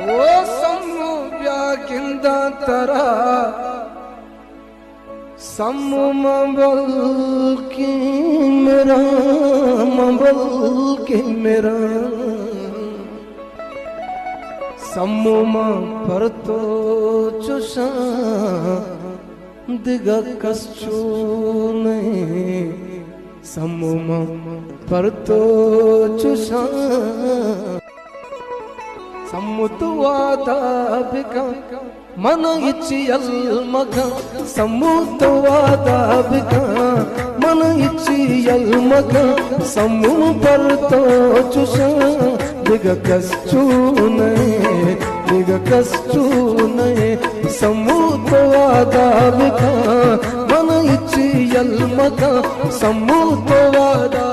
ओ सम्मु व्यागिंदा तरा सम्मु मंबल की मेरा मंबल की मेरा सम्मु पर तो चुसा दिगा कस्चू नहीं सम्मु पर तो चुसा सम्मुतवादा बिका मन इच्छियल मगा सम्मुतवादा बिका मन इच्छियल मगा सम्मु पर तो चुसा दिगा कस्चू नहीं सम्मुतवादा बिका मन इच्छियल मगा सम्मुतवादा